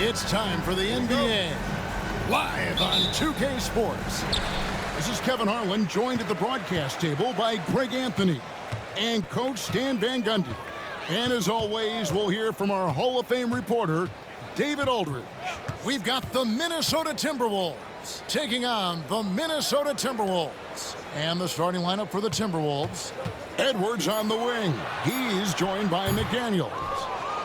It's time for the NBA, live on 2K Sports. This is Kevin Harlan, joined at the broadcast table by Greg Anthony and Coach Stan Van Gundy. And as always, we'll hear from our Hall of Fame reporter, David Aldridge. We've got the Minnesota Timberwolves taking on the Minnesota Timberwolves. And the starting lineup for the Timberwolves: Edwards on the wing. He's joined by McDaniels.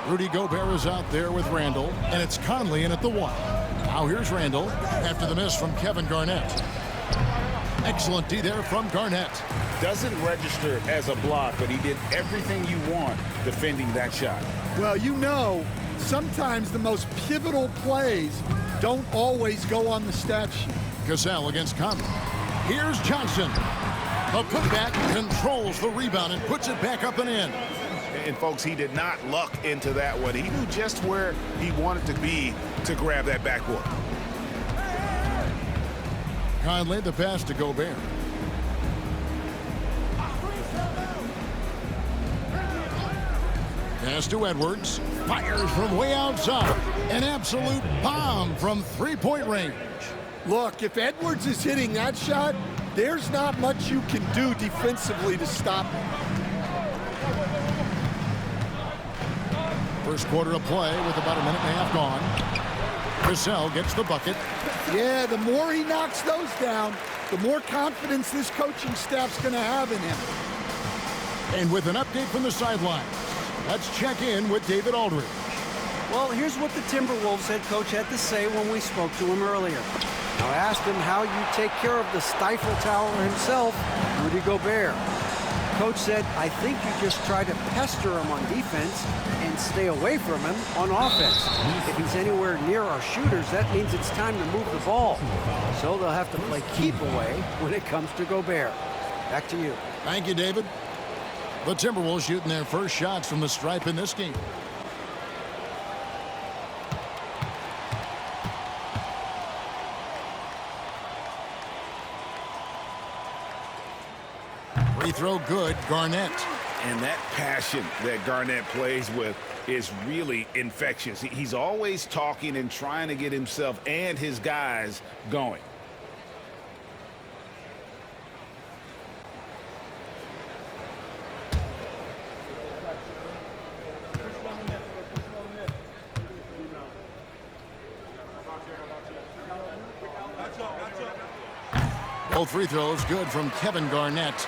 Rudy Gobert is out there with Randle, and it's Conley in at the 1. Now here's Randle after the miss from Kevin Garnett. Excellent D there from Garnett. Doesn't register as a block, but he did everything you want defending that shot. Well, you know, sometimes the most pivotal plays don't always go on the stat sheet. Cassell against Conley. Here's Johnson. The putback controls the rebound and puts it back up and in. And folks, he did not luck into that one. He knew just where he wanted to be to grab that backboard. Conley, the pass to Gobert. Pass to Edwards. Fires from way outside. An absolute bomb from three-point range. Look, if Edwards is hitting that shot, there's not much you can do defensively to stop him. First quarter of play with about a minute and a half gone. Cassell gets the bucket. Yeah, the more he knocks those down, the more confidence this coaching staff's going to have in him. And with an update from the sideline, let's check in with David Aldridge. Well, here's what the Timberwolves head coach had to say when we spoke to him earlier. I asked him how you take care of the Stifle Tower himself, Rudy Gobert. Coach said, I think you just try to pester him on defense and stay away from him on offense. If he's anywhere near our shooters, that means it's time to move the ball. So they'll have to play keep away when it comes to Gobert. Back to you. Thank you, David. The Timberwolves shooting their first shots from the stripe in this game. Free throw good, Garnett. And that passion that Garnett plays with is really infectious. He's always talking and trying to get himself and his guys going. Both free throws good from Kevin Garnett.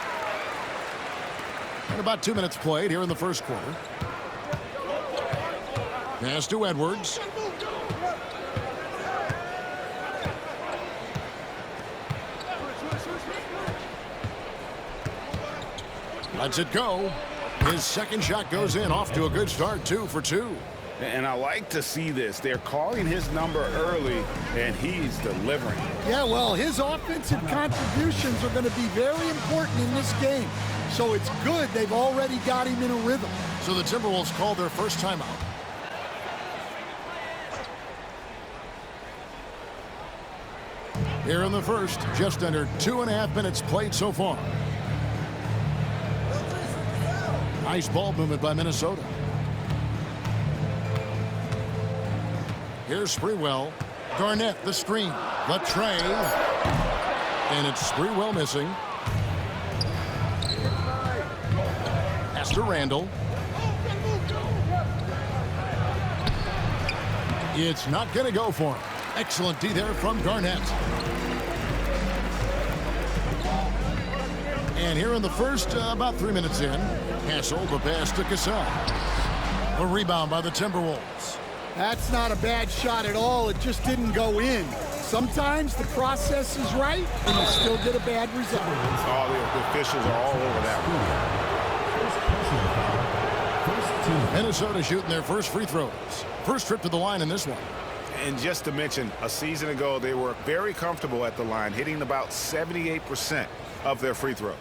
And about 2 minutes played here in the first quarter. Pass to Edwards. Lets it go. His second shot goes in, off to a good start, 2 for 2. And I like to see this. They're calling his number early, and he's delivering. Yeah, well, his offensive contributions are going to be very important in this game. So it's good they've already got him in a rhythm. So the Timberwolves called their first timeout. Here in the first, just under 2.5 minutes played so far. Nice ball movement by Minnesota. Here's Sprewell. Garnett, the screen. Latrell. And it's Sprewell missing. Pass to Randle. It's not going to go for him. Excellent D there from Garnett. And here in the first, about 3 minutes in, Hassell, the pass to Cassell. A rebound by the Timberwolves. That's not a bad shot at all. It just didn't go in. Sometimes the process is right, and you still get a bad result. All the officials are all over that one. Minnesota shooting their first free throws. First trip to the line in this one. And just to mention, a season ago, they were very comfortable at the line, hitting about 78% of their free throws.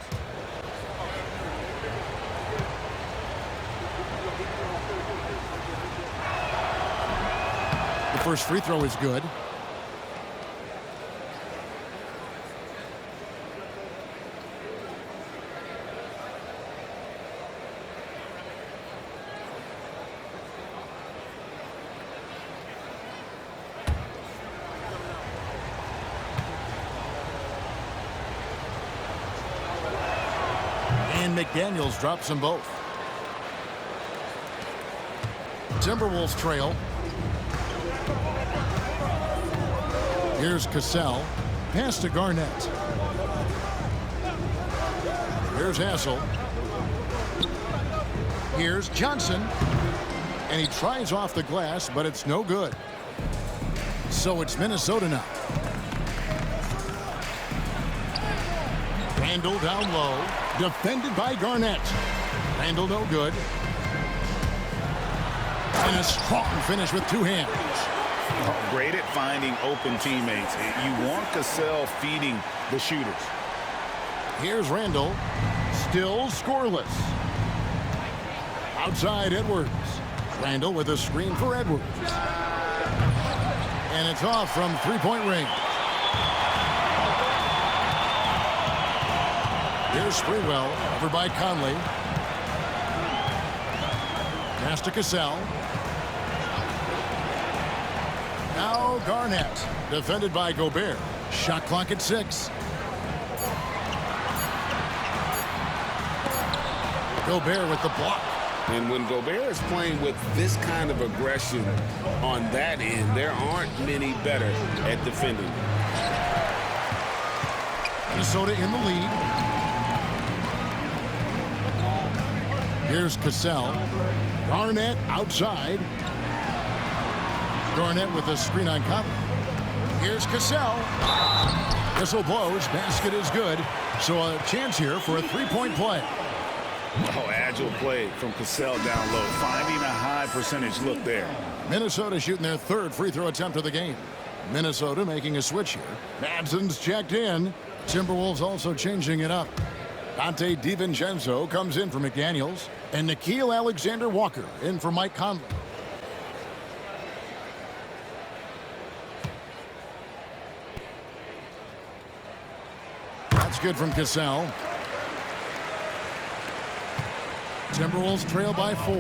The first free throw is good. And McDaniels drops them both. Timberwolves trail. Here's Cassell. Pass to Garnett. Here's Hassell. Here's Johnson. And he tries off the glass, but it's no good. So it's Minnesota now. Randle down low. Defended by Garnett. Randle no good. And a strong finish with two hands. Oh, great at finding open teammates. You want Cassell feeding the shooters. Here's Randle. Still scoreless. Outside Edwards. Randle with a screen for Edwards. And it's off from three-point range. Here's Sprewell, over by Conley. Pass to Cassell. Now Garnett, defended by Gobert. Shot clock at 6. Gobert with the block. And when Gobert is playing with this kind of aggression on that end, there aren't many better at defending. Minnesota in the lead. Here's Cassell. Garnett outside. Garnett with a screen on Conley. Here's Cassell. Whistle blows. Basket is good. So a chance here for a three-point play. Oh, agile play from Cassell down low, finding a high percentage look there. Minnesota shooting their third free throw attempt of the game. Minnesota making a switch here. Madsen's checked in. Timberwolves also changing it up. Donte Divincenzo comes in for McDaniels. And Nickeil Alexander-Walker in for Mike Conley. That's good from Cassell. Timberwolves trail by 4.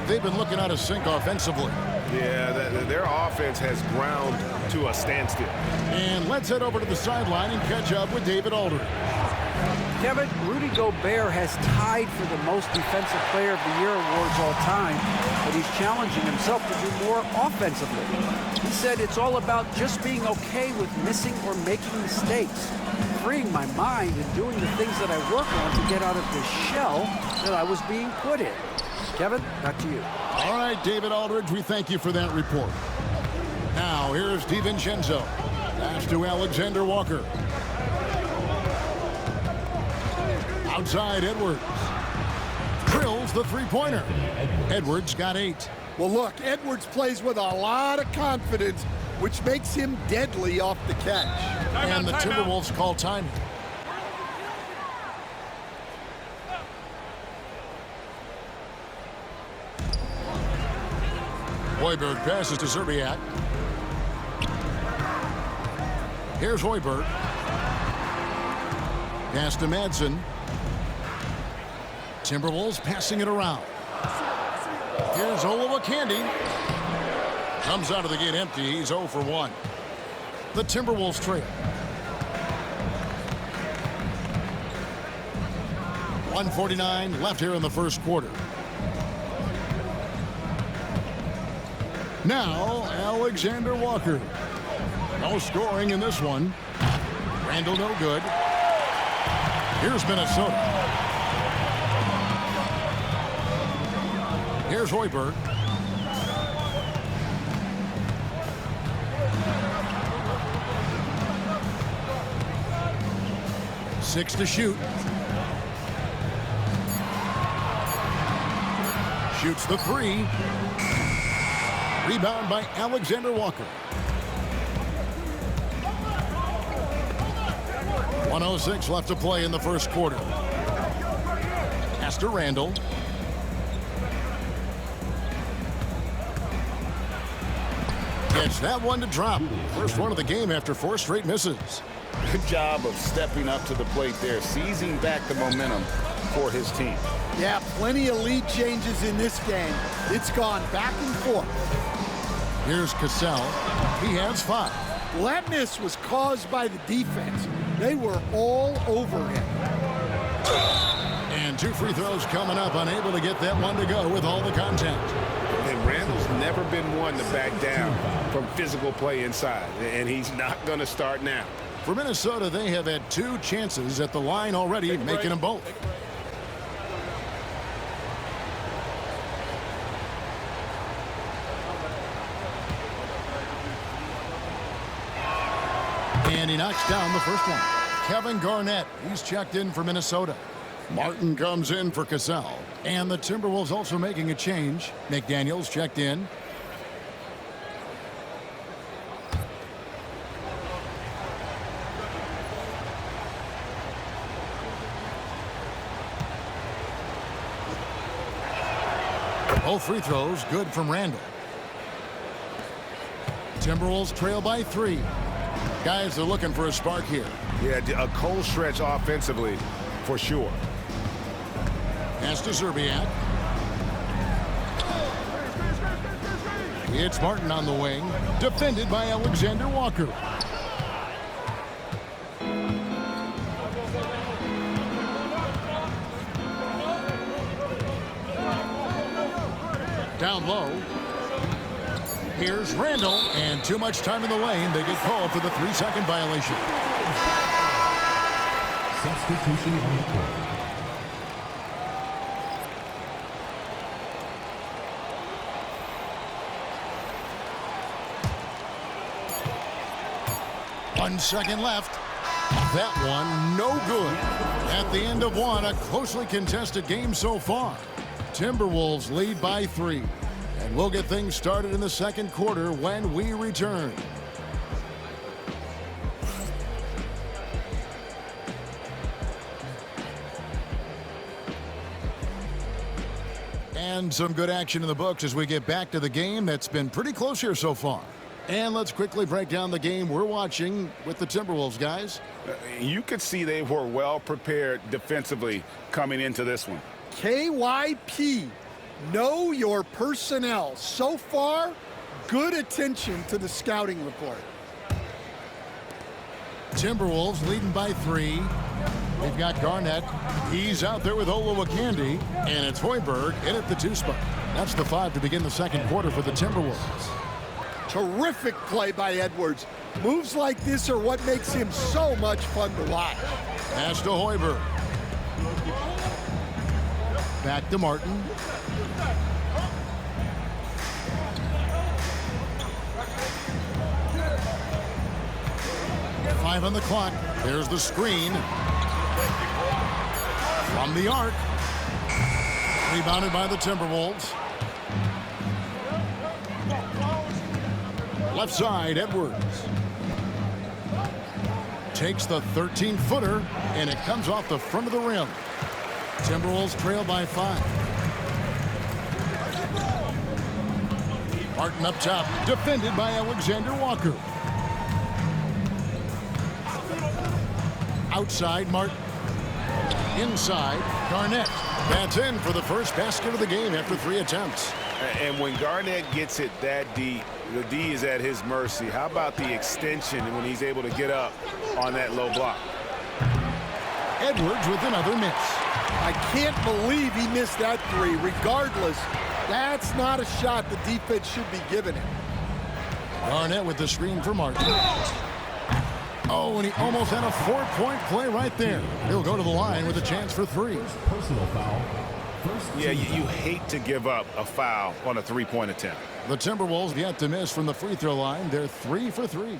They've been looking out of sync offensively. Yeah, their offense has ground to a standstill. And let's head over to the sideline and catch up with David Aldridge. Kevin, Rudy Gobert has tied for the most defensive player of the year awards all time, but he's challenging himself to do more offensively. He said it's all about just being okay with missing or making mistakes, freeing my mind and doing the things that I work on to get out of this shell that I was being put in. Kevin, back to you. All right, David Aldridge, we thank you for that report. Now, here's Divincenzo. Pass to Alexander-Walker. Outside Edwards. Drills the three-pointer. Edwards got 8. Well, look, Edwards plays with a lot of confidence, which makes him deadly off the catch. And the Timberwolves call time. Hoiberg passes to Szczerbiak. Here's Hoiberg. Pass to Madsen. Timberwolves passing it around. Here's Olowokandi. Comes out of the gate empty. He's 0 for 1. The Timberwolves trail. 1:49 left here in the first quarter. Now, Alexander-Walker. No scoring in this one. Randle no good. Here's Minnesota. Here's Hoiberg. Six to shoot. Shoots the 3. Rebound by Alexander-Walker. 1:06 left to play in the first quarter. Pass to Randle. Gets that one to drop. First one of the game after 4 straight misses. Good job of stepping up to the plate there, seizing back the momentum for his team. Yeah, plenty of lead changes in this game. It's gone back and forth. Here's Cassell. He has 5. Well, that miss was caused by the defense. They were all over him. And 2 free throws coming up, unable to get that one to go with all the contact. And Randle's never been one to back down from physical play inside, and he's not going to start now. For Minnesota, they have had 2 chances at the line already, making them both. And he knocks down the first one. Kevin Garnett, he's checked in for Minnesota. Martin comes in for Cassell. And the Timberwolves also making a change. McDaniels checked in. Both free throws good from Randle. Timberwolves trail by 3. Guys are looking for a spark here. Yeah, a cold stretch offensively for sure. Pass to Szczerbiak. It's Martin on the wing. Defended by Alexander Walker. Down low. Here's Randle, and too much time in the lane. They get called for the 3-second violation. Substitution on the court. One second left. That one, no good. At the end of one, a closely contested game so far. Timberwolves lead by 3. And we'll get things started in the second quarter when we return. And some good action in the books as we get back to the game that's been pretty close here so far. And let's quickly break down the game we're watching with the Timberwolves, guys. You could see they were well prepared defensively coming into this one. KYP, know your personnel. So far, good attention to the scouting report. Timberwolves leading by 3. They've got Garnett. He's out there with Olowokandi. And it's Hoiberg in at the 2 spot. That's the 5 to begin the second quarter for the Timberwolves. Terrific play by Edwards. Moves like this are what makes him so much fun to watch. Pass to Hoiberg. Back to Martin. Five on the clock. There's the screen. From the arc. Rebounded by the Timberwolves. Left side, Edwards. Takes the 13-footer, and it comes off the front of the rim. Timberwolves trail by 5. Martin up top, defended by Alexander Walker. Outside, Martin. Inside, Garnett. Madsen for the first basket of the game after 3 attempts. And when Garnett gets it that deep, the D is at his mercy. How about the extension when he's able to get up on that low block? Edwards with another miss. I can't believe he missed that 3. Regardless, that's not a shot the defense should be giving him. Garnett with the screen for Martin. Oh, and he almost had a 4-point play right there. He'll go to the line with a chance for 3. Personal foul. Yeah, you hate to give up a foul on a 3-point attempt. The Timberwolves yet to miss from the free throw line. They're 3 for 3.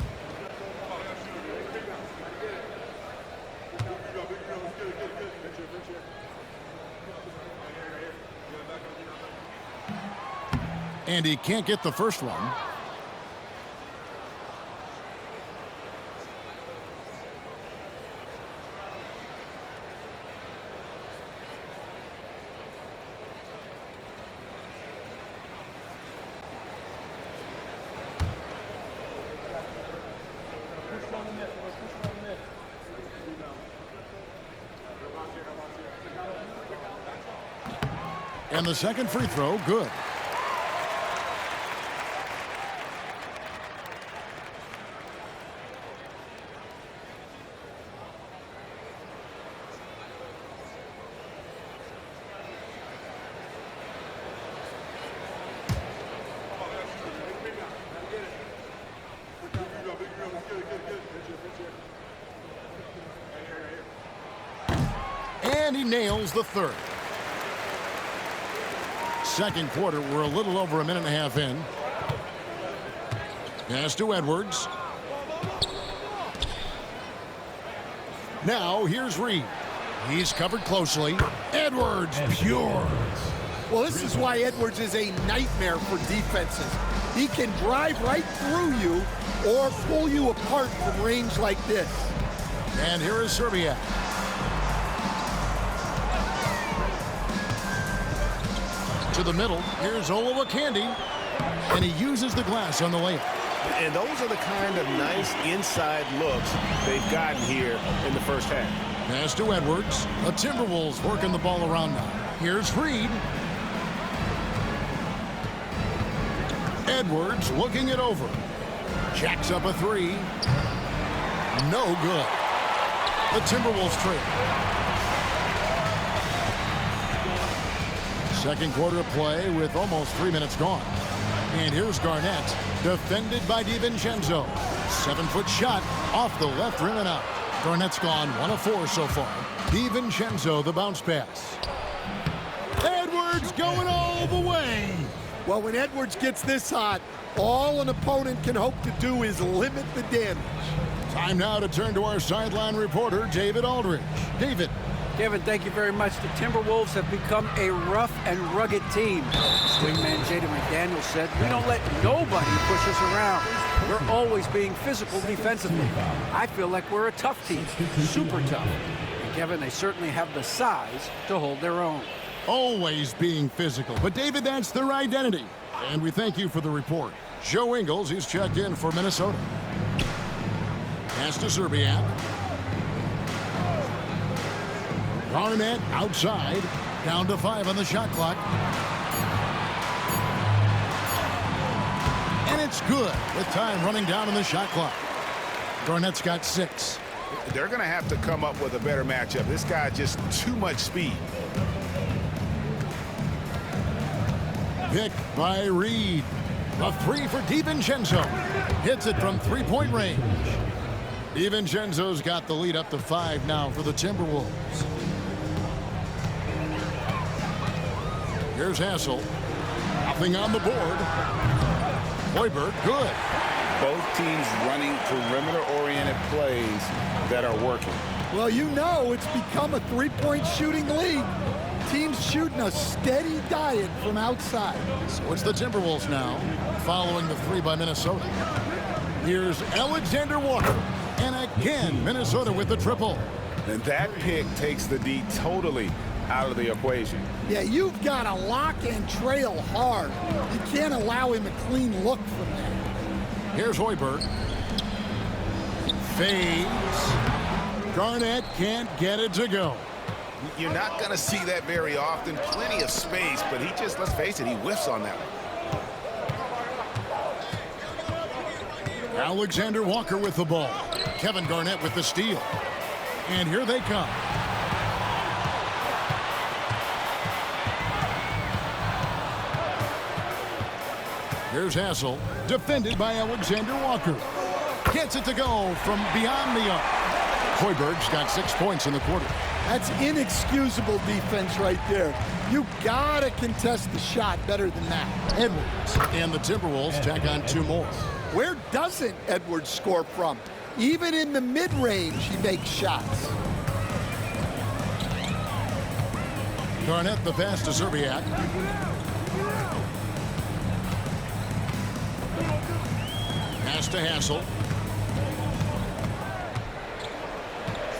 And he can't get the first one. And the second free throw, good. And he nails the third. Second quarter, we're a little over a minute and a half in. Pass to Edwards. Now here's Reid. He's covered closely. Edwards, pure. Well, this is why Edwards is a nightmare for defenses. He can drive right through you or pull you apart from range like this. And here is Szczerbiak. To the middle, here's Olowokandi, and he uses the glass on the layup. And those are the kind of nice inside looks they've gotten here in the first half. Pass to Edwards. The Timberwolves working the ball around now. Here's Reid. Edwards looking it over. Jacks up a three. No good. The Timberwolves trail. Second quarter of play with almost 3 minutes gone. And here's Garnett, defended by Divincenzo. 7-foot shot off the left rim and out. Garnett's gone 1 of 4 so far. Divincenzo, the bounce pass. Edwards going all the way. Well, when Edwards gets this hot, all an opponent can hope to do is limit the damage. Time now to turn to our sideline reporter, David Aldridge. David. Kevin, thank you very much. The Timberwolves have become a rough and rugged team. Wingman Jaden McDaniels said, "We don't let nobody push us around. We're always being physical defensively. I feel like we're a tough team, super tough." And Kevin, they certainly have the size to hold their own. Always being physical. But, David, that's their identity. And we thank you for the report. Joe Ingles, he's checked in for Minnesota. Pass to Szczerbiak. Garnett outside. Down to 5 on the shot clock. And it's good with time running down on the shot clock. Garnett's got 6. They're going to have to come up with a better matchup. This guy just too much speed. Pick by Reid. A 3 for Divincenzo. Hits it from 3-point range. Divincenzo's got the lead up to 5 now for the Timberwolves. Here's Hassell. Nothing on the board. Hoiberg, good. Both teams running perimeter-oriented plays that are working. Well, you know it's become a three-point shooting league. Teams shooting a steady diet from outside. So it's the Timberwolves now, following the 3 by Minnesota. Here's Alexander Walker. And again, Minnesota with the triple. And that pick takes the D totally out of the equation. Yeah, you've got to lock and trail hard. You can't allow him a clean look from that. Here's Hoiberg. Fades. Garnett can't get it to go. You're not going to see that very often. Plenty of space, but he just, let's face it, he whiffs on that one. Alexander Walker with the ball. Kevin Garnett with the steal. And here they come. Here's Hassell, defended by Alexander Walker. Gets it to go from beyond the arc. Hoiberg's got 6 points in the quarter. That's inexcusable defense right there. You gotta contest the shot better than that. Edwards and the Timberwolves tack on 2 more. Where doesn't Edwards score from? Even in the mid-range, he makes shots. Garnett the pass to Szczerbiak. Pass to Hassell.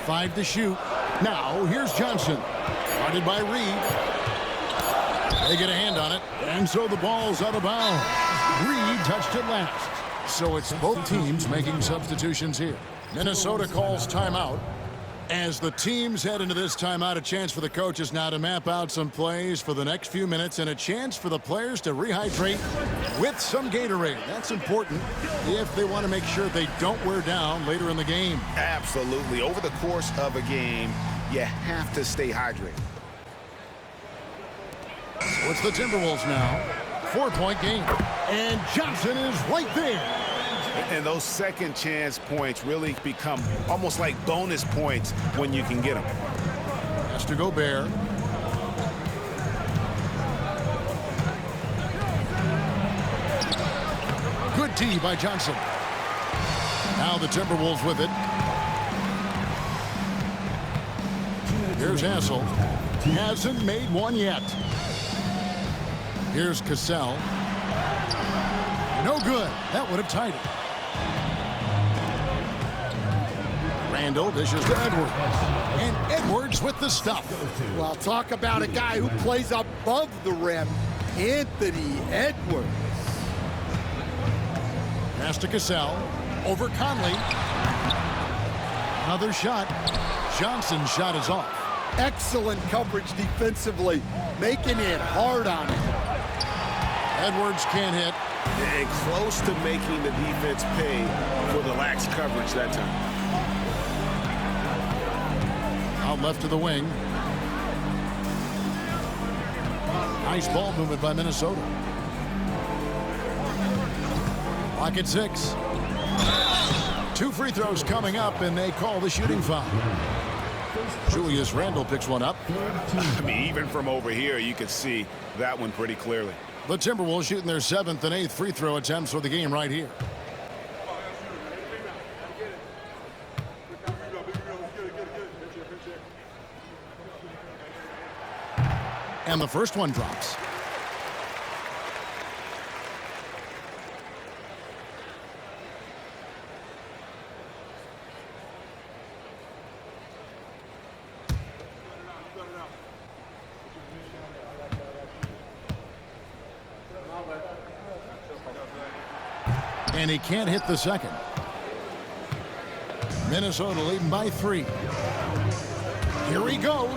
5 to shoot. Now, here's Johnson. Guarded by Reid. They get a hand on it. And so the ball's out of bounds. Reid touched it last. So it's both teams making substitutions here. Minnesota calls timeout. As the teams head into this timeout, a chance for the coaches now to map out some plays for the next few minutes and a chance for the players to rehydrate with some Gatorade. That's important if they want to make sure they don't wear down later in the game. Absolutely. Over the course of a game, you have to stay hydrated. So it's the Timberwolves now. 4-point game. And Johnson is right there. And those second chance points really become almost like bonus points when you can get them. Pass Pass to Gobert. Good D by Johnson. Now the Timberwolves with it. Here's Hassell. Hasn't made one yet. Here's Cassell. No good. That would have tied it. Randle dishes to Edwards. And Edwards with the stuff. Well, talk about a guy who plays above the rim. Anthony Edwards. Pass to Cassell. Over Conley. Another shot. Johnson's shot is off. Excellent coverage defensively, making it hard on him. Edwards can't hit. And close to making the defense pay for the lax coverage that time. Out left to the wing. Nice ball movement by Minnesota. Clock at 6. 2 free throws coming up, and they call the shooting foul. Julius Randle picks one up. I mean, even from over here, you can see that one pretty clearly. The Timberwolves shooting their 7th and 8th free throw attempts for the game right here. And the first one drops. And he can't hit the second. Minnesota leading by 3. Here he goes.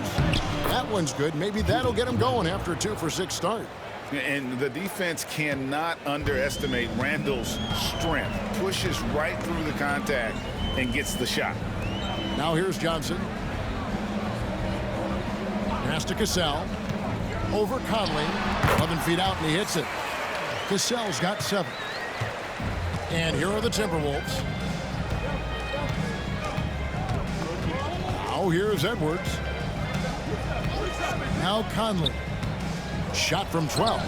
That one's good. Maybe that'll get him going after a 2-for-6 start. And the defense cannot underestimate Randle's strength. Pushes right through the contact and gets the shot. Now here's Johnson. Pass to Cassell. Over Conley. 11 feet out, and he hits it. Cassell's got 7. And here are the Timberwolves. Now here's Edwards. Now Conley. Shot from 12.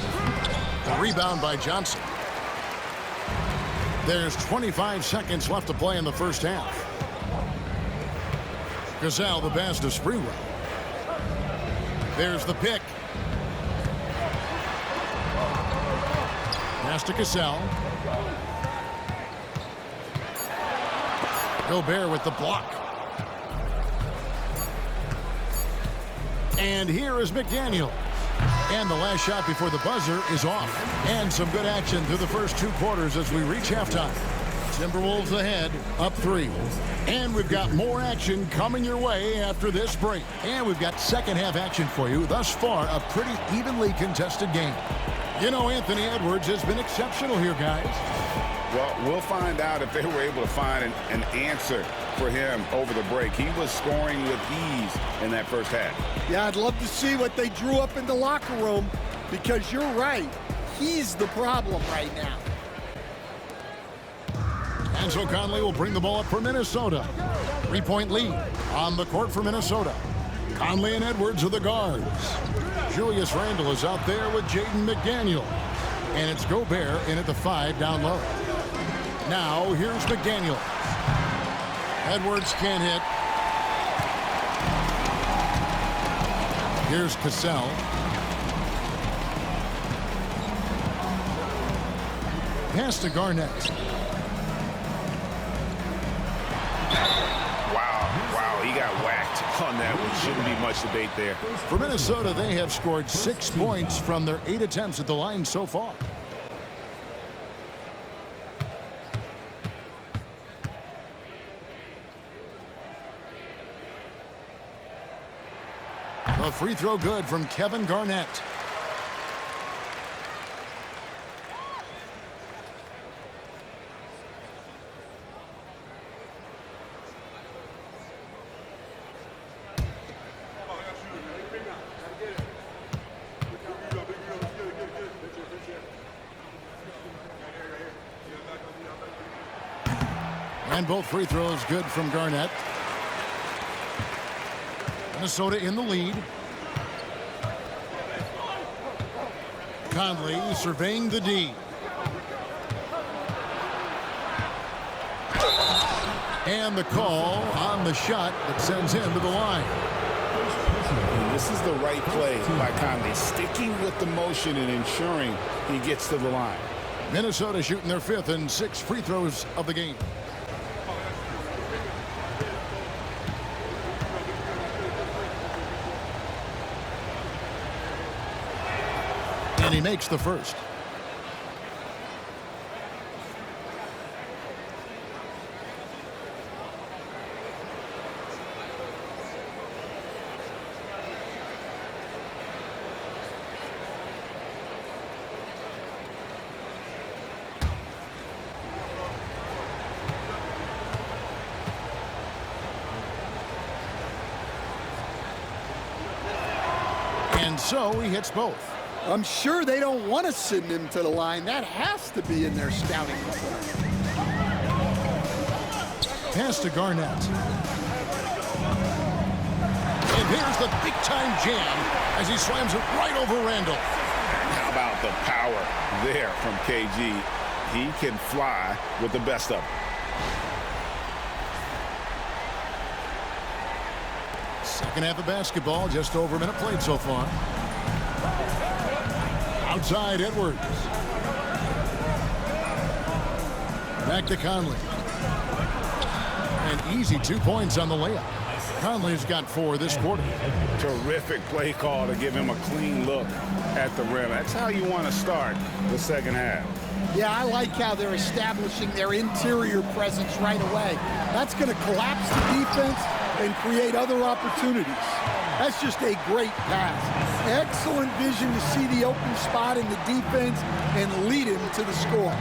The rebound by Johnson. There's 25 seconds left to play in the first half. Cassell the pass to Sprewell. There's the pick. Pass to Cassell. Gobert with the block. And here is McDaniels. And the last shot before the buzzer is off. And some good action through the first 2 quarters as we reach halftime. Timberwolves ahead, up 3. And we've got more action coming your way after this break. And we've got second half action for you. Thus far, a pretty evenly contested game. You know, Anthony Edwards has been exceptional here, guys. Well, we'll find out if they were able to find an answer for him over the break. He was scoring with ease in that first half. Yeah, I'd love to see what they drew up in the locker room, because you're right. He's the problem right now. And so Conley will bring the ball up for Minnesota. 3-point lead on the court for Minnesota. Conley and Edwards are the guards. Julius Randle is out there with Jaden McDaniels. And it's Gobert in at the 5 down low. Now here's McDaniels. Edwards can't hit. Here's Cassell. Pass to Garnett. Wow, he got whacked on that one. Shouldn't be much debate there. For Minnesota, they have scored 6 points from their 8 attempts at the line so far. A free throw good from Kevin Garnett. And both free throws good from Garnett. Minnesota in the lead. Conley surveying the D. And the call on the shot that sends him to the line. This is the right play by Conley, sticking with the motion and ensuring he gets to the line. Minnesota shooting their 5th and 6th free throws of the game. And he makes the first. And so he hits both. I'm sure they don't want to send him to the line. That has to be in their scouting report. Pass to Garnett. And here's the big-time jam as he slams it right over Randle. How about the power there from KG? He can fly with the best of them. Second half of basketball, just over a minute played so far. Outside Edwards. Back to Conley. An easy 2 points on the layup. Conley's got 4 this quarter. Terrific play call to give him a clean look at the rim. That's how you want to start the second half. Yeah, I like how they're establishing their interior presence right away. That's going to collapse the defense and create other opportunities. That's just a great pass. Excellent vision to see the open spot in the defense and lead him to the score.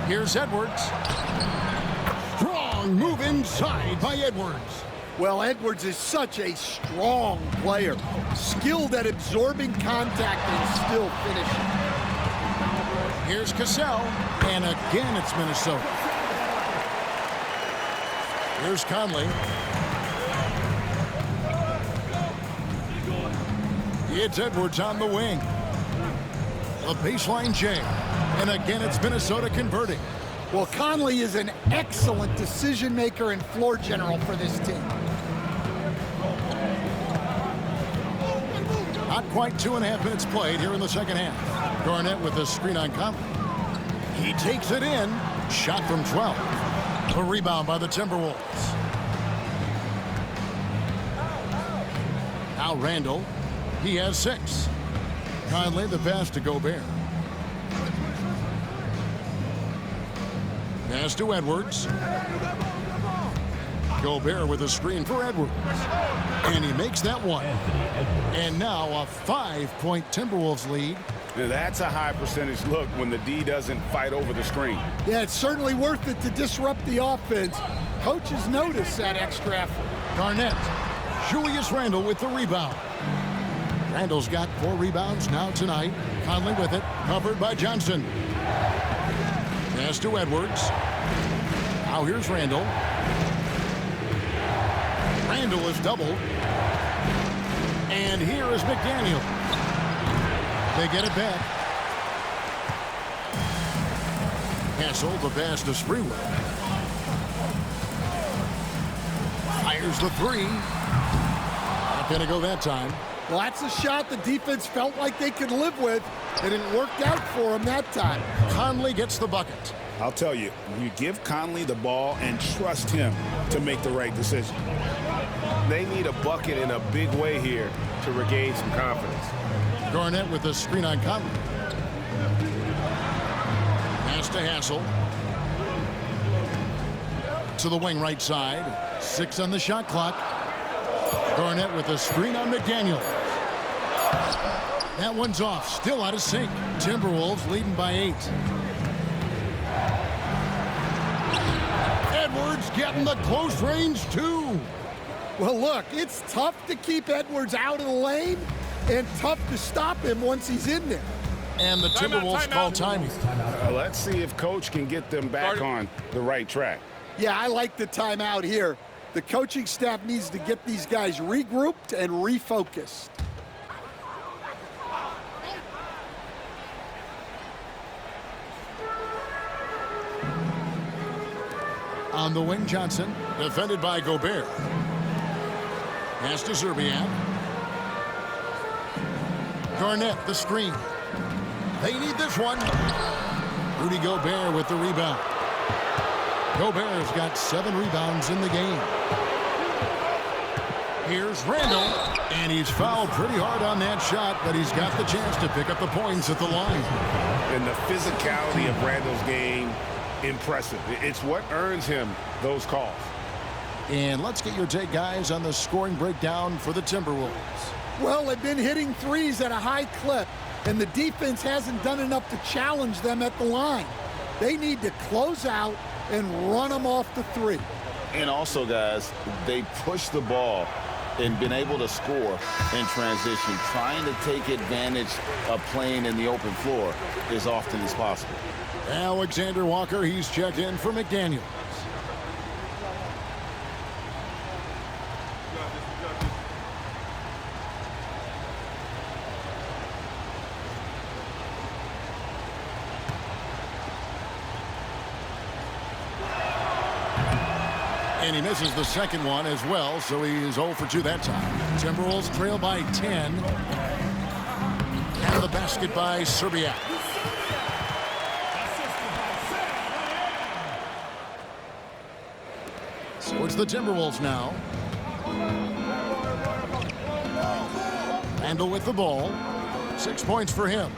Here's Edwards. Strong move inside by Edwards. Well, Edwards is such a strong player, skilled at absorbing contact and still finishing. Here's Cassell, and again it's Minnesota. Here's Conley. It's Edwards on the wing. A baseline J, and again it's Minnesota converting. Well, Conley is an excellent decision maker and floor general for this team. Not quite 2.5 minutes played here in the second half. Garnett with a screen on Conley. He takes it in. Shot from 12. A rebound by the Timberwolves. Now Randle. He has 6. Conley the pass to Gobert. Pass to Edwards. Gobert with a screen for Edwards. And he makes that one. And now a 5-point Timberwolves lead. Now that's a high percentage look when the D doesn't fight over the screen. Yeah, it's certainly worth it to disrupt the offense. Coaches notice that extra effort. Garnett. Julius Randle with the rebound. Randle's got 4 rebounds now tonight. Conley with it. Covered by Johnson. Pass to Edwards. Now here's Randle. Randle is doubled. And here is McDaniels. They get it back. Cassell the pass to Sprewell. Fires the 3. Not going to go that time. Well, that's a shot the defense felt like they could live with, and it worked out for them that time. Conley gets the bucket. I'll tell you, you give Conley the ball and trust him to make the right decision. They need a bucket in a big way here to regain some confidence. Garnett with the screen on Conley. Pass to Hassell. To the wing right side. 6 on the shot clock. Garnett with a screen on McDaniels. That one's off. Still out of sync. Timberwolves leading by 8. Edwards getting the close range, too. Well, look, it's tough to keep Edwards out of the lane and tough to stop him once he's in there. And the Timberwolves call timing. Let's see if Coach can get them back on the right track. Yeah, I like the timeout here. The coaching staff needs to get these guys regrouped and refocused. On the wing, Johnson, defended by Gobert. Pass to Szczerbiak. Garnett, the screen. They need this one. Rudy Gobert with the rebound. Gobert's got 7 rebounds in the game. Here's Randle, and he's fouled pretty hard on that shot, but he's got the chance to pick up the points at the line. And the physicality of Randle's game, impressive. It's what earns him those calls. And let's get your take, guys, on the scoring breakdown for the Timberwolves. Well, they've been hitting threes at a high clip, and the defense hasn't done enough to challenge them at the line. They need to close out and run them off the three. And also, guys, they push the ball and been able to score in transition, trying to take advantage of playing in the open floor as often as possible. Alexander Walker, he's checked in for McDaniels. And he misses the second one as well, so he is 0 for 2 that time. Timberwolves trail by 10. And the basket by Szczerbiak. So it's the Timberwolves now. Randle with the ball. 6 points for him.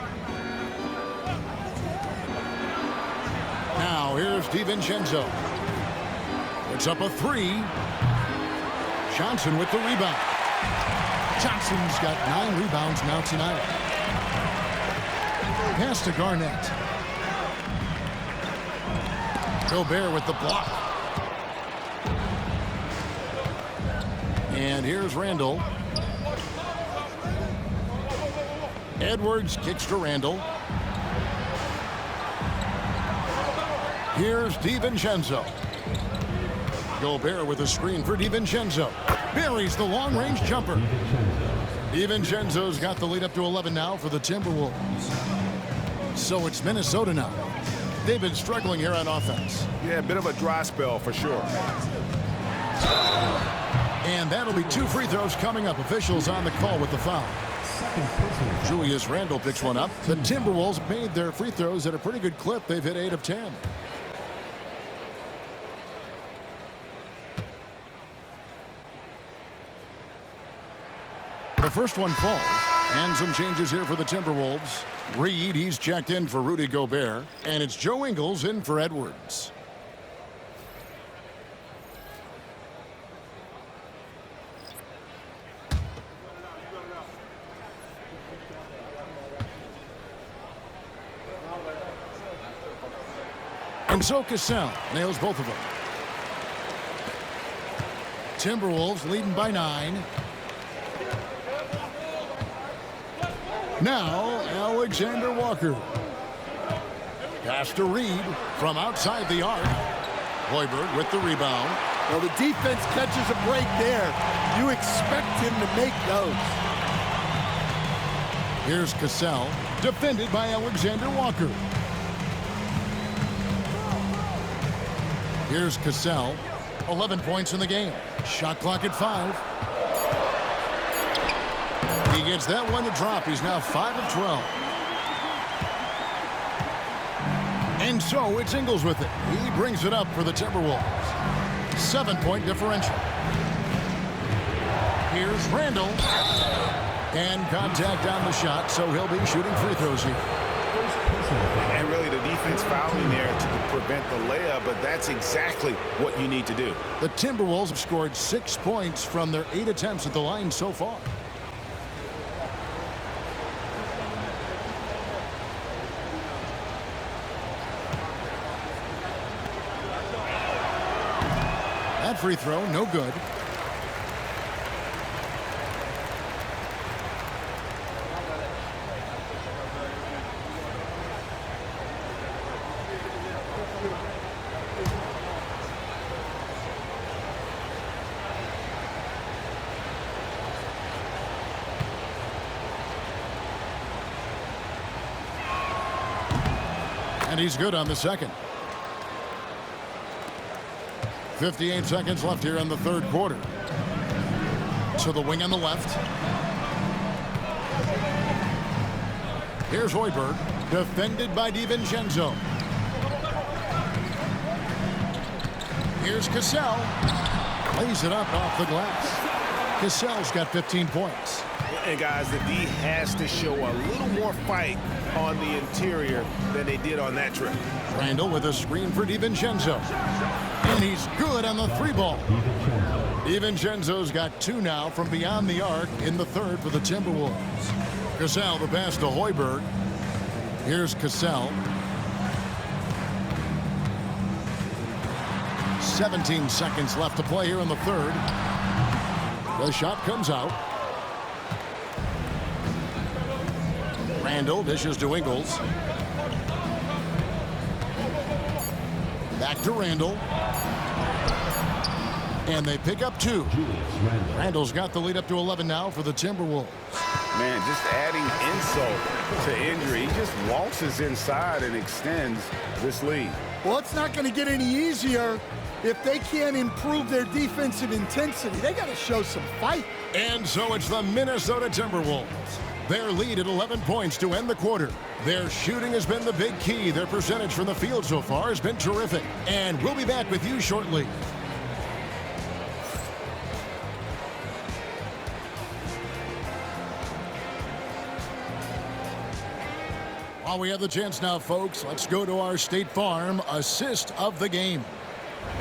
Now here's Divincenzo. It's up a 3. Johnson with the rebound. Johnson's got 9 rebounds now tonight. Pass to Garnett. Gobert with the block. And here's Randle. Edwards kicks to Randle. Here's Divincenzo. Gobert with a screen for Divincenzo. Buries the long-range jumper. Divincenzo's got the lead up to 11 now for the Timberwolves. So it's Minnesota now. They've been struggling here on offense. Yeah, a bit of a dry spell for sure. And that'll be 2 free throws coming up. Officials on the call with the foul. Julius Randle picks one up. The Timberwolves made their free throws at a pretty good clip. They've hit 8 of 10. The first one falls. And some changes here for the Timberwolves. Reid, he's checked in for Rudy Gobert. And it's Joe Ingles in for Edwards. And so Cassell nails both of them. Timberwolves leading by 9. Now, Alexander Walker. Pass to Reid from outside the arc. Hoiberg with the rebound. Well, the defense catches a break there. You expect him to make those. Here's Cassell, defended by Alexander Walker. Here's Cassell, 11 points in the game. Shot clock at 5. He gets that one to drop. He's now 5 of 12. And so it's Ingles with it. He brings it up for the Timberwolves. 7-point differential. Here's Randle. And contact on the shot, so he'll be shooting free throws here. And really the defense fouling there to prevent the layup, but that's exactly what you need to do. The Timberwolves have scored 6 points from their 8 attempts at the line so far. That free throw, no good. And he's good on the second. 58 seconds left here in the third quarter. To the wing on the left. Here's Hoiberg, defended by Divincenzo. Here's Cassell. Lays it up off the glass. Cassell's got 15 points. And guys, the D has to show a little more fight on the interior than they did on that trip. Randle with a screen for Divincenzo. And he's good on the three ball. Divincenzo's got 2 now from beyond the arc in the third for the Timberwolves. Cassell the pass to Hoiberg. Here's Cassell. 17 seconds left to play here in the third. The shot comes out. Randle dishes to Ingles. Back to Randle. And they pick up 2. Randle's got the lead up to 11 now for the Timberwolves. Man, just adding insult to injury. He just waltzes inside and extends this lead. Well, it's not going to get any easier if they can't improve their defensive intensity. They got to show some fight. And so it's the Minnesota Timberwolves. Their lead at 11 points to end the quarter. Their shooting has been the big key. Their percentage from the field so far has been terrific. And we'll be back with you shortly. While we have the chance now, folks, let's go to our State Farm assist of the game.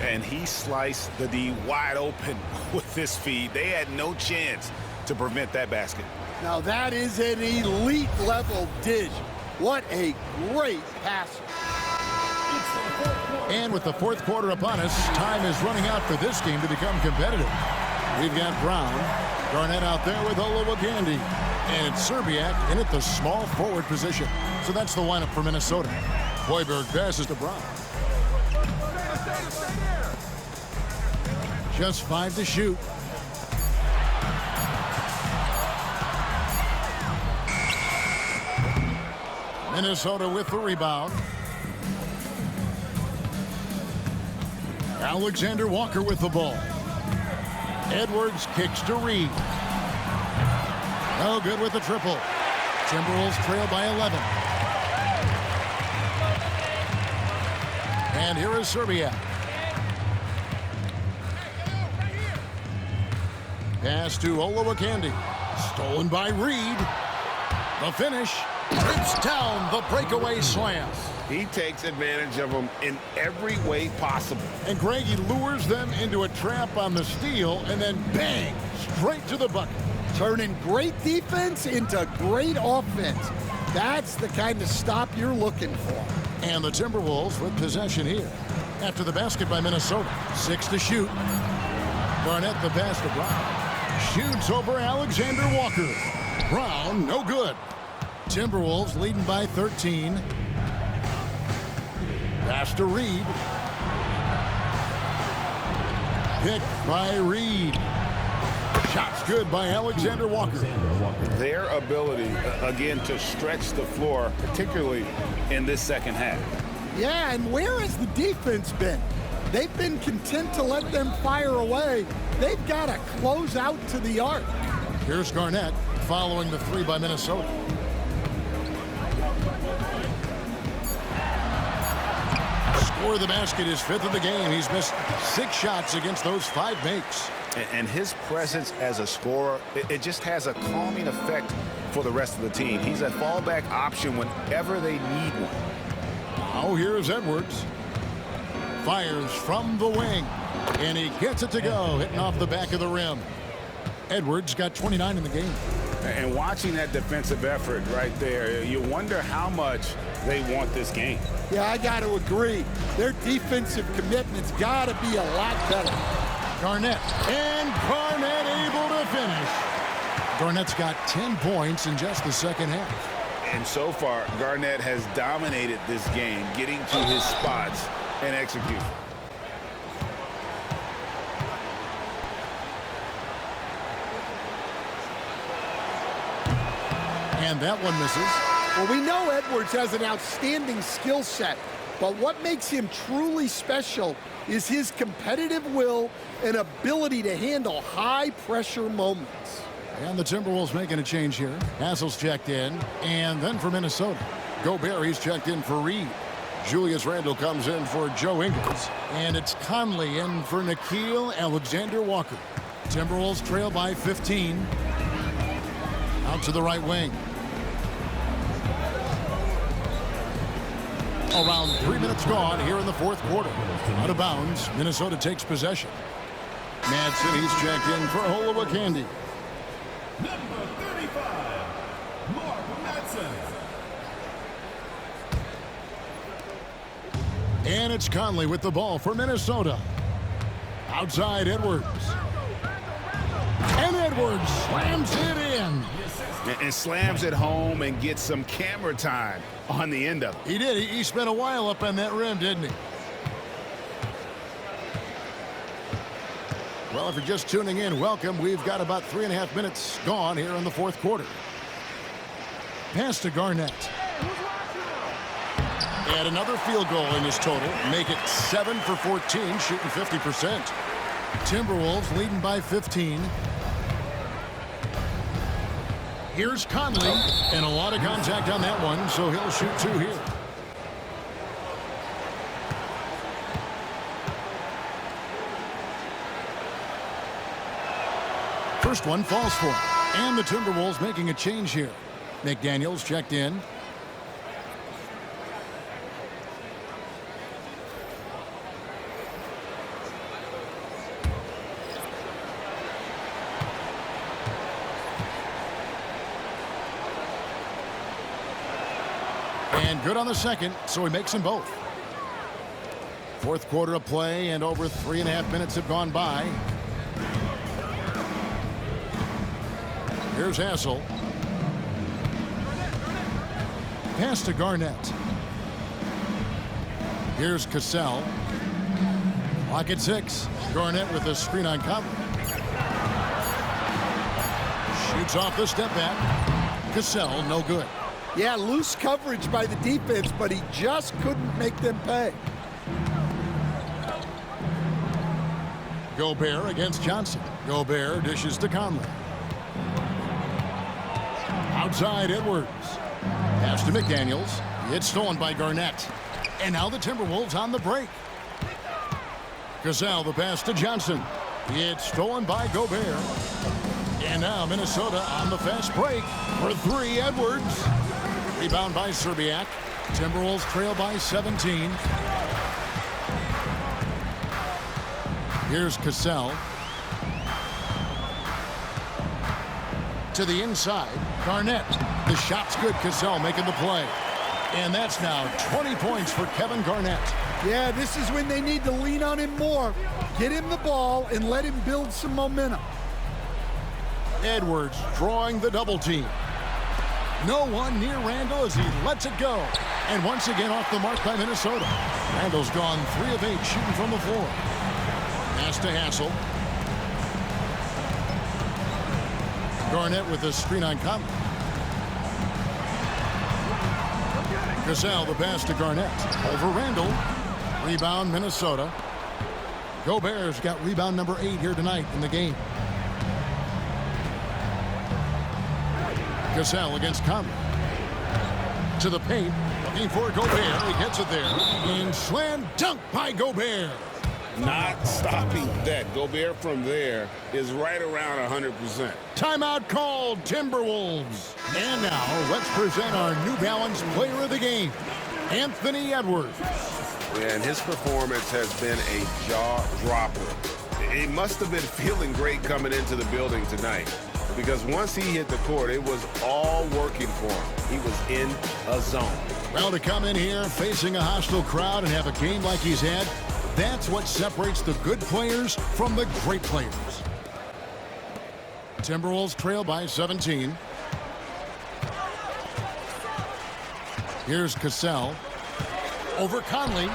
And he sliced the D wide open with this feed. They had no chance to prevent that basket. Now that is an elite level dish. What a great passer. And with the fourth quarter upon us, time is running out for this game to become competitive. We've got Brown, Garnett out there with Olowokandi, and it's Szczerbiak in at the small forward position. So that's the lineup for Minnesota. Hoiberg passes to Brown. Just 5 to shoot. Minnesota with the rebound. Alexander Walker with the ball. Edwards kicks to Reid. No good with the triple. Timberwolves trail by 11. And here is Szczerbiak. Pass to Olowokandi. Stolen by Reid. The finish. Rips down the breakaway slam. He takes advantage of them in every way possible. And Greg, he lures them into a trap on the steal, and then bang, straight to the bucket. Turning great defense into great offense. That's the kind of stop you're looking for. And the Timberwolves with possession here. After the basket by Minnesota. 6 to shoot. Garnett the pass to Brown. Shoots over Alexander Walker. Brown, no good. Timberwolves leading by 13. Pass to Reid. Picked by Reid. Shots good by Alexander Walker. Their ability, again, to stretch the floor, particularly in this second half. Yeah, and where has the defense been? They've been content to let them fire away. They've got to close out to the arc. Here's Garnett following the 3 by Minnesota. Score the basket, his 5th of the game. He's missed 6 shots against those 5 makes. And his presence as a scorer, it just has a calming effect for the rest of the team. He's a fallback option whenever they need one. Now here's Edwards. Fires from the wing. And he gets it to go, hitting off the back of the rim. Edwards got 29 in the game. And watching that defensive effort right there, you wonder how much they want this game. Yeah, I got to agree. Their defensive commitment's got to be a lot better. Garnett. And Garnett able to finish. Garnett's got 10 points in just the second half. And so far, Garnett has dominated this game, getting to his spots and executing. And that one misses. Well, we know Edwards has an outstanding skill set, but what makes him truly special is his competitive will and ability to handle high-pressure moments. And the Timberwolves making a change here. Hassell's checked in, and then for Minnesota, Gobert, he's checked in for Reid. Julius Randle comes in for Joe Ingles. And it's Conley in for Nickeil Alexander-Walker. Timberwolves trail by 15. Out to the right wing. Around 3 minutes gone here in the fourth quarter. Out of bounds, Minnesota takes possession. Madsen, he's checked in for Olowokandi. Number 35, Madsen. And it's Conley with the ball for Minnesota. Outside Edwards. And Edwards slams it in. And slams it home and gets some camera time on the end of it. He did. He spent a while up on that rim, didn't he? Well, if you're just tuning in, welcome. We've got about 3.5 minutes gone here in the fourth quarter. Pass to Garnett. And another field goal in his total. Make it 7 for 14, shooting 50%. Timberwolves leading by 15. Here's Conley, and a lot of contact on that one, so he'll shoot 2 here. First one falls for him. And the Timberwolves making a change here. McDaniels checked in. And good on the second, so he makes them both. Fourth quarter of play, and over 3.5 minutes have gone by. Here's Hassell. Pass to Garnett. Here's Cassell. Clock at 6. Garnett with a screen on Conley. Shoots off the step back. Cassell, no good. Yeah, loose coverage by the defense, but he just couldn't make them pay. Gobert against Johnson. Gobert dishes to Conley. Outside Edwards. Pass to McDaniels. It's stolen by Garnett. And now the Timberwolves on the break. Cassell, the pass to Johnson. It's stolen by Gobert. And now Minnesota on the fast break for 3. Edwards. Rebound by Szczerbiak. Timberwolves trail by 17. Here's Cassell. To the inside. Garnett. The shot's good. Cassell making the play. And that's now 20 points for Kevin Garnett. Yeah, this is when they need to lean on him more. Get him the ball and let him build some momentum. Edwards drawing the double team. No one near Randle as he lets it go. And once again off the mark by Minnesota. Randle's gone 3 of 8 shooting from the floor. Pass to Hassell. Garnett with a screen on Conley. Cassell, the pass to Garnett. Over Randle. Rebound Minnesota. Gobert's got rebound number 8 here tonight in the game. Cassell against Conley. To the paint. Looking for Gobert. He gets it there. And slam dunk by Gobert. Not stopping that. Gobert from there is right around 100%. Timeout called, Timberwolves. And now let's present our New Balance player of the game, Anthony Edwards. And his performance has been a jaw dropper. He must have been feeling great coming into the building tonight, because once he hit the court, it was all working for him. He was in a zone. Well, to come in here facing a hostile crowd and have a game like he's had, that's what separates the good players from the great players. Timberwolves trail by 17. Here's Cassell. Over Conley.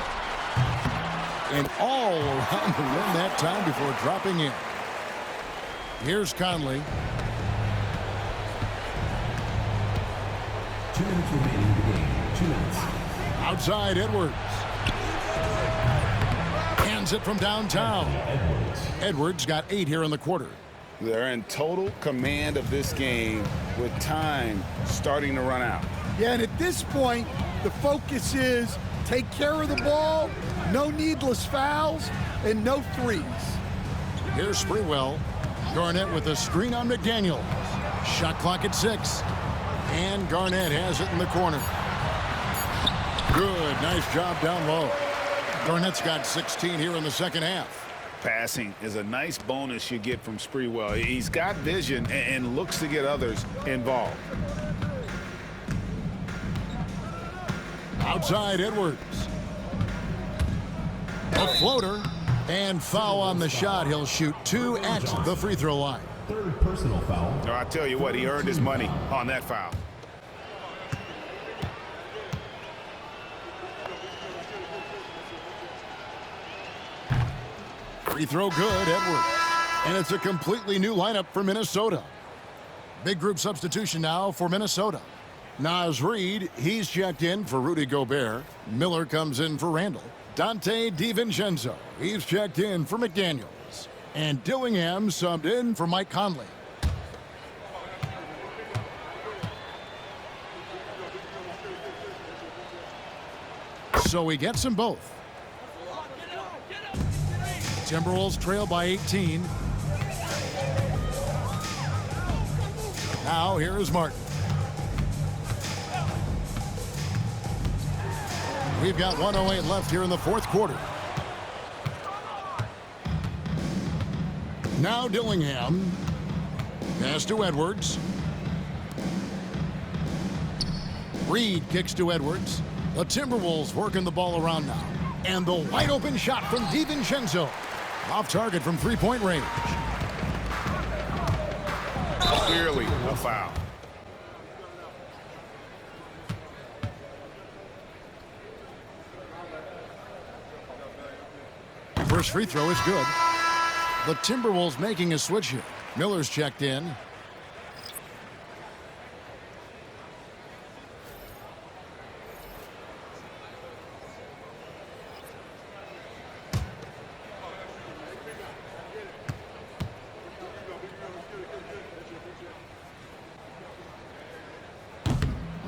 And all around the rim that time before dropping in. Here's Conley. 2 minutes remaining in the game. 2 minutes. Outside Edwards. Hands it from downtown. Edwards got 8 here in the quarter. They're in total command of this game with time starting to run out. Yeah, and at this point, the focus is take care of the ball, no needless fouls, and no threes. Here's Sprewell. Garnett with a screen on McDaniels. Shot clock at 6. And Garnett has it in the corner. Good, nice job down low. Garnett's got 16 here in the second half. Passing is a nice bonus you get from Sprewell. He's got vision and looks to get others involved. Outside Edwards. A floater. And foul on the shot. He'll shoot 2 at the free throw line. Third personal foul. No, I tell you what, he earned his money on that foul. Free throw good, Edwards. And it's a completely new lineup for Minnesota. Big group substitution now for Minnesota. Reid, he's checked in for Rudy Gobert. Miller comes in for Randle. Donte Divincenzo, he's checked in for McDaniels. And Dillingham subbed in for Mike Conley. So he gets them both. Timberwolves trail by 18. Now here is Martin. We've got 1:08 left here in the fourth quarter. Now Dillingham. Pass to Edwards. Reid kicks to Edwards. The Timberwolves working the ball around now. And the wide open shot from Divincenzo. Off target from three-point range. Clearly a foul. First free throw is good. The Timberwolves making a switch here. Miller's checked in.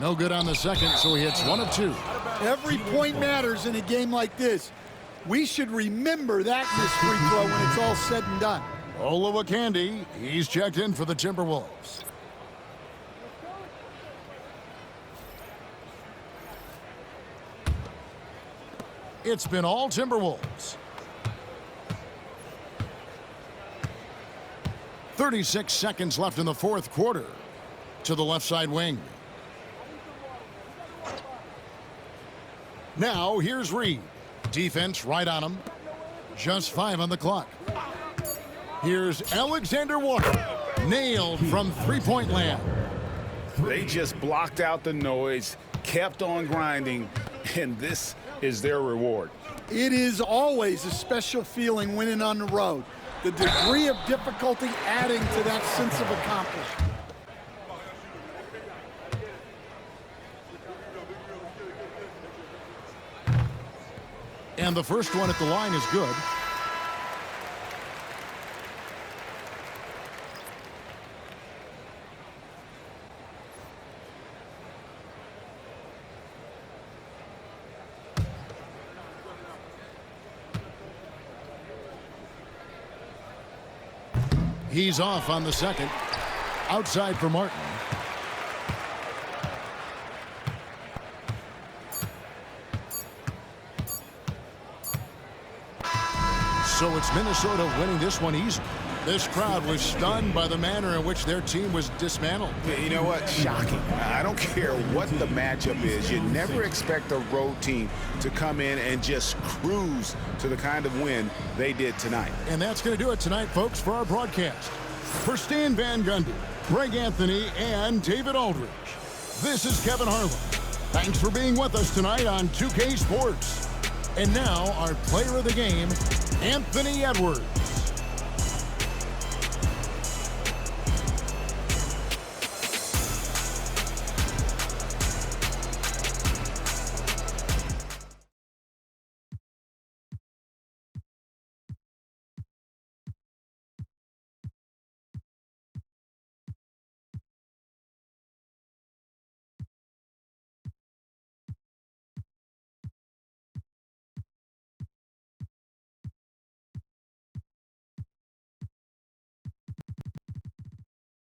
No good on the second, so he hits 1 of 2. Every point matters in a game like this. We should remember that missed free throw when it's all said and done. Olowokandi, he's checked in for the Timberwolves. It's been all Timberwolves. 36 seconds left in the fourth quarter. To the left side wing. Now here's Reid. Defense right on him. Just 5 on the clock. Here's Alexander Walker. Nailed from three-point land. They just blocked out the noise, kept on grinding, and this is their reward. It is always a special feeling winning on the road. The degree of difficulty adding to that sense of accomplishment. And the first one at the line is good. He's off on the second. Outside for Martin. So it's Minnesota winning this one easily. This crowd was stunned by the manner in which their team was dismantled. You know what? Shocking. I don't care what the matchup is. You never expect a road team to come in and just cruise to the kind of win they did tonight. And that's going to do it tonight, folks, for our broadcast. For Stan Van Gundy, Greg Anthony, and David Aldridge, this is Kevin Harlan. Thanks for being with us tonight on 2K Sports. And now, our player of the game, Anthony Edwards.